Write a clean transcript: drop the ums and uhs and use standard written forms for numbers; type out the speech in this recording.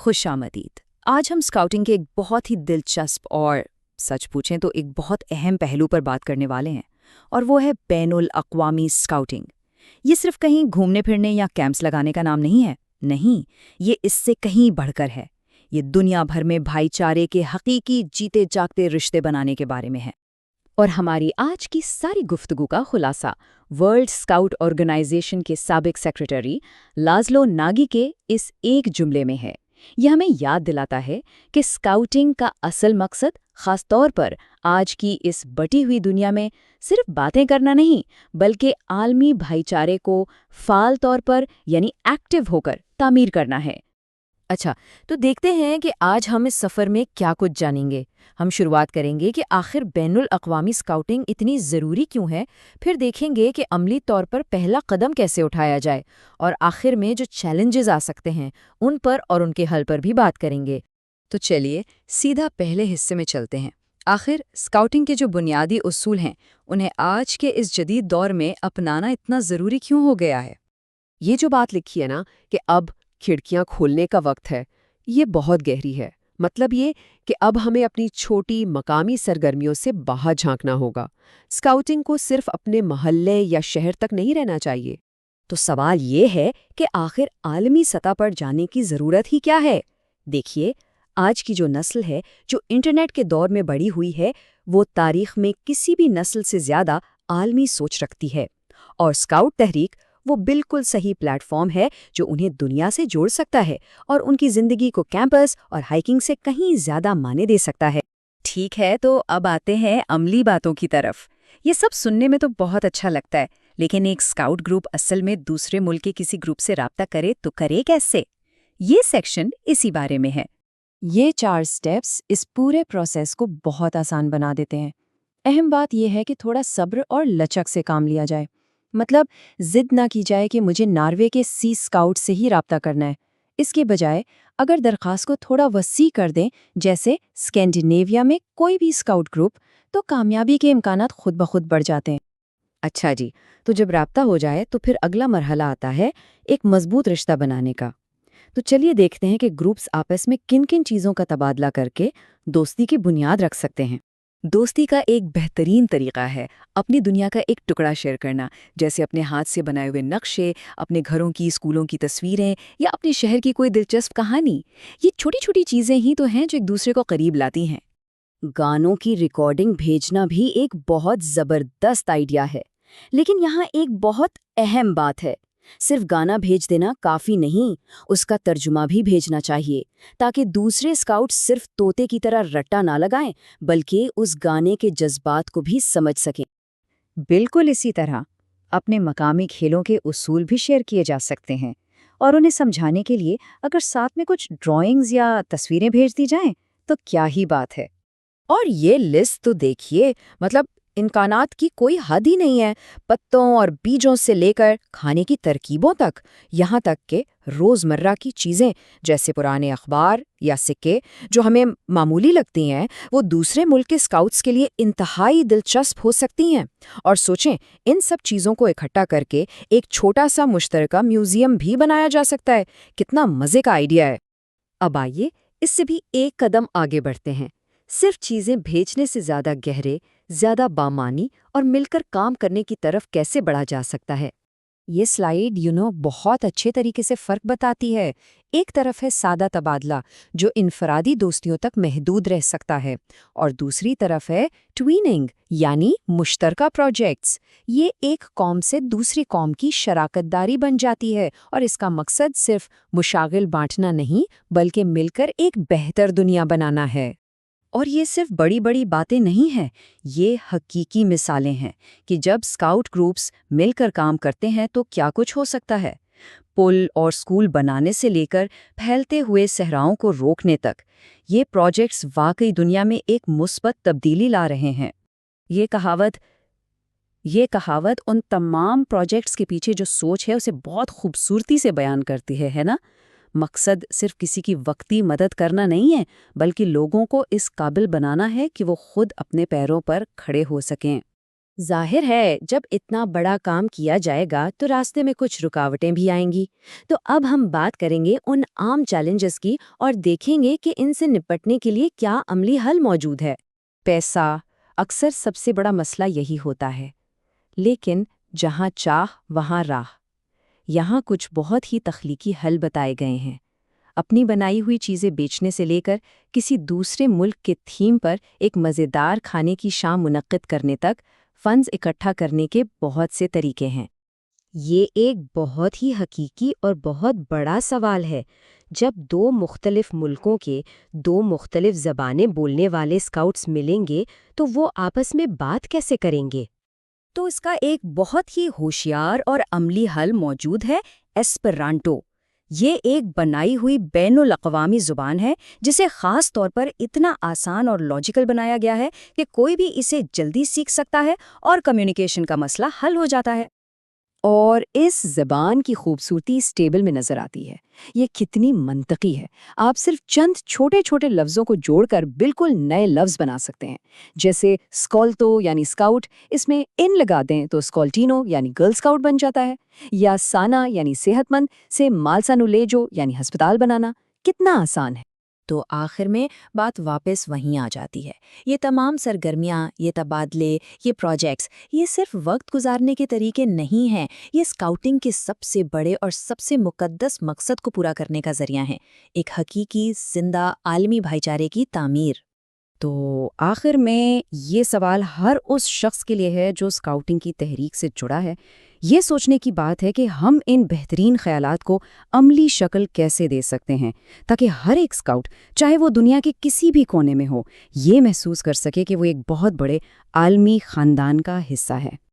خوش آمدید۔ آج ہم اسکاؤٹنگ کے ایک بہت ہی دلچسپ اور سچ پوچھیں تو ایک بہت اہم پہلو پر بات کرنے والے ہیں، اور وہ ہے بین الاقوامی اسکاؤٹنگ۔ یہ صرف کہیں گھومنے پھرنے یا کیمپس لگانے کا نام نہیں ہے، نہیں، یہ اس سے کہیں بڑھ کر ہے۔ یہ دنیا بھر میں بھائی چارے کے حقیقی جیتے جاگتے رشتے بنانے کے بارے میں ہے۔ اور ہماری آج کی ساری گفتگو کا خلاصہ ورلڈ اسکاؤٹ آرگنائزیشن کے سابق سیکریٹری لازلو ناگی کے اس ایک جملے میں ہے۔ یہ ہمیں یاد دلاتا ہے کہ اسکاؤٹنگ کا اصل مقصد خاص طور پر آج کی اس بٹی ہوئی دنیا میں صرف باتیں کرنا نہیں، بلکہ عالمی بھائی چارے کو فعال طور پر یعنی ایکٹیو ہو کر تعمیر کرنا ہے۔ اچھا، تو دیکھتے ہیں کہ آج ہم اس سفر میں کیا کچھ جانیں گے۔ ہم شروعات کریں گے کہ آخر بین الاقوامی اسکاؤٹنگ اتنی ضروری کیوں ہے، پھر دیکھیں گے کہ عملی طور پر پہلا قدم کیسے اٹھایا جائے، اور آخر میں جو چیلنجز آ سکتے ہیں ان پر اور ان کے حل پر بھی بات کریں گے۔ تو چلیے سیدھا پہلے حصے میں چلتے ہیں۔ آخر اسکاؤٹنگ کے جو بنیادی اصول ہیں انہیں آج کے اس جدید دور میں اپنانا اتنا ضروری کیوں ہو گیا ہے؟ یہ جو بات لکھی ہے نا کہ اب کھڑکیاں کھولنے کا وقت ہے، یہ بہت گہری ہے۔ مطلب یہ کہ اب ہمیں اپنی چھوٹی مقامی سرگرمیوں سے باہر جھانکنا ہوگا۔ اسکاؤٹنگ کو صرف اپنے محلے یا شہر تک نہیں رہنا چاہیے۔ تو سوال یہ ہے کہ آخر عالمی سطح پر جانے کی ضرورت ہی کیا ہے؟ دیکھیے، آج کی جو نسل ہے جو انٹرنیٹ کے دور میں بڑی ہوئی ہے، وہ تاریخ میں کسی بھی نسل سے زیادہ عالمی سوچ رکھتی ہے، اور اسکاؤٹ تحریک وہ بالکل صحیح پلیٹ فارم ہے جو انہیں دنیا سے جوڑ سکتا ہے اور ان کی زندگی کو کیمپس اور ہائیکنگ سے کہیں زیادہ معنی دے سکتا ہے۔ ٹھیک ہے، تو اب آتے ہیں عملی باتوں کی طرف۔ یہ سب سننے میں تو بہت اچھا لگتا ہے، لیکن ایک اسکاؤٹ گروپ اصل میں دوسرے ملک کے کسی گروپ سے رابطہ کرے تو کرے کیسے؟ یہ سیکشن اسی بارے میں ہے۔ یہ 4 سٹیپس اس پورے پروسیس کو بہت آسان بنا دیتے ہیں۔ اہم بات یہ ہے کہ تھوڑا صبر اور لچک سے کام لیا جائے۔ مطلب ضد نہ کی جائے کہ مجھے ناروے کے سی اسکاؤٹ سے ہی رابطہ کرنا ہے۔ اس کے بجائے اگر درخواست کو تھوڑا وسیع کر دیں، جیسے اسکینڈینیویا میں کوئی بھی اسکاؤٹ گروپ، تو کامیابی کے امکانات خود بخود بڑھ جاتے ہیں۔ اچھا جی، تو جب رابطہ ہو جائے تو پھر اگلا مرحلہ آتا ہے ایک مضبوط رشتہ بنانے کا۔ تو چلیے دیکھتے ہیں کہ گروپس آپس میں کن کن چیزوں کا تبادلہ کر کے دوستی کی بنیاد رکھ سکتے ہیں۔ دوستی کا ایک بہترین طریقہ ہے اپنی دنیا کا ایک ٹکڑا شیئر کرنا، جیسے اپنے ہاتھ سے بنائے ہوئے نقشے، اپنے گھروں کی، اسکولوں کی تصویریں، یا اپنے شہر کی کوئی دلچسپ کہانی۔ یہ چھوٹی چھوٹی چیزیں ہی تو ہیں جو ایک دوسرے کو قریب لاتی ہیں۔ گانوں کی ریکارڈنگ بھیجنا بھی ایک بہت زبردست آئیڈیا ہے، لیکن یہاں ایک بہت اہم بات ہے۔ صرف گانا بھیج دینا کافی نہیں، اس کا ترجمہ بھی بھیجنا چاہیے، تاکہ دوسرے اسکاؤٹ صرف طوطے کی طرح رٹا نہ لگائیں بلکہ اس گانے کے جذبات کو بھی سمجھ سکیں۔ بالکل اسی طرح اپنے مقامی کھیلوں کے اصول بھی شیئر کیے جا سکتے ہیں، اور انہیں سمجھانے کے لیے اگر ساتھ میں کچھ ڈرائنگز یا تصویریں بھیج دی جائیں تو کیا ہی بات ہے۔ اور یہ لسٹ تو دیکھیے، مطلب امکانات کی کوئی حد ہی نہیں ہے، پتوں اور بیجوں سے لے کر کھانے کی ترکیبوں تک، یہاں تک کہ روزمرہ کی چیزیں جیسے پرانے اخبار یا سکے جو ہمیں معمولی لگتی ہیں، وہ دوسرے ملک کے اسکاؤٹس کے لیے انتہائی دلچسپ ہو سکتی ہیں۔ اور سوچیں، ان سب چیزوں کو اکٹھا کر کے ایک چھوٹا سا مشترکہ میوزیم بھی بنایا جا سکتا ہے۔ کتنا مزے کا آئیڈیا ہے۔ اب آئیے اس سے بھی ایک قدم آگے بڑھتے ہیں۔ صرف چیزیں بھیجنے سے زیادہ گہرے، زیادہ بامانی اور مل کر کام کرنے کی طرف کیسے بڑھا جا سکتا ہے؟ یہ سلائیڈ بہت اچھے طریقے سے فرق بتاتی ہے۔ ایک طرف ہے سادہ تبادلہ جو انفرادی دوستیوں تک محدود رہ سکتا ہے، اور دوسری طرف ہے ٹویننگ یعنی مشترکہ پروجیکٹس۔ یہ ایک قوم سے دوسری قوم کی شراکت داری بن جاتی ہے، اور اس کا مقصد صرف مشاغل بانٹنا نہیں بلکہ مل کر ایک بہتر دنیا بنانا ہے۔ اور یہ صرف بڑی بڑی باتیں نہیں ہیں، یہ حقیقی مثالیں ہیں کہ جب اسکاؤٹ گروپس مل کر کام کرتے ہیں تو کیا کچھ ہو سکتا ہے۔ پل اور اسکول بنانے سے لے کر پھیلتے ہوئے صحراؤں کو روکنے تک، یہ پروجیکٹس واقعی دنیا میں ایک مثبت تبدیلی لا رہے ہیں۔ یہ کہاوت ان تمام پروجیکٹس کے پیچھے جو سوچ ہے اسے بہت خوبصورتی سے بیان کرتی ہے نا؟ مقصد صرف کسی کی وقتی مدد کرنا نہیں ہے، بلکہ لوگوں کو اس قابل بنانا ہے کہ وہ خود اپنے پیروں پر کھڑے ہو سکیں۔ ظاہر ہے جب اتنا بڑا کام کیا جائے گا تو راستے میں کچھ رکاوٹیں بھی آئیں گی۔ تو اب ہم بات کریں گے ان عام چیلنجز کی اور دیکھیں گے کہ ان سے نپٹنے کے لیے کیا عملی حل موجود ہے۔ پیسہ اکثر سب سے بڑا مسئلہ یہی ہوتا ہے، لیکن جہاں چاہ وہاں راہ۔ یہاں کچھ بہت ہی تخلیقی حل بتائے گئے ہیں۔ اپنی بنائی ہوئی چیزیں بیچنے سے لے کر کسی دوسرے ملک کے تھیم پر ایک مزیدار کھانے کی شام منعقد کرنے تک فنڈز اکٹھا کرنے کے بہت سے طریقے ہیں۔ یہ ایک بہت ہی حقیقی اور بہت بڑا سوال ہے۔ جب دو مختلف ملکوں کے دو مختلف زبانیں بولنے والے اسکاؤٹس ملیں گے تو وہ آپس میں بات کیسے کریں گے؟ تو اس کا ایک بہت ہی ہوشیار اور عملی حل موجود ہے، ایسپرانٹو۔ یہ ایک بنائی ہوئی بین الاقوامی زبان ہے جسے خاص طور پر اتنا آسان اور لاجیکل بنایا گیا ہے کہ کوئی بھی اسے جلدی سیکھ سکتا ہے اور کمیونیکیشن کا مسئلہ حل ہو جاتا ہے۔ اور اس زبان کی خوبصورتی اس ٹیبل میں نظر آتی ہے۔ یہ کتنی منطقی ہے۔ آپ صرف چند چھوٹے چھوٹے لفظوں کو جوڑ کر بالکل نئے لفظ بنا سکتے ہیں، جیسے اسکولتو یعنی اسکاؤٹ، اس میں ان لگا دیں تو اسکولٹینو یعنی گرل اسکاؤٹ بن جاتا ہے، یا سانا یعنی صحت مند سے مالسانولیجو یعنی ہسپتال بنانا۔ کتنا آسان ہے۔ تو آخر میں بات واپس وہیں آ جاتی ہے۔ یہ تمام سرگرمیاں، یہ تبادلے، یہ پروجیکٹس، یہ صرف وقت گزارنے کے طریقے نہیں ہیں، یہ اسکاؤٹنگ کے سب سے بڑے اور سب سے مقدس مقصد کو پورا کرنے کا ذریعہ ہیں، ایک حقیقی زندہ عالمی بھائی چارے کی تعمیر۔ تو آخر میں یہ سوال ہر اس شخص کے لیے ہے جو اسکاؤٹنگ کی تحریک سے جڑا ہے۔ یہ سوچنے کی بات ہے کہ ہم ان بہترین خیالات کو عملی شکل کیسے دے سکتے ہیں تاکہ ہر ایک اسکاؤٹ، چاہے وہ دنیا کے کسی بھی کونے میں ہو، یہ محسوس کر سکے کہ وہ ایک بہت بڑے عالمی خاندان کا حصہ ہے۔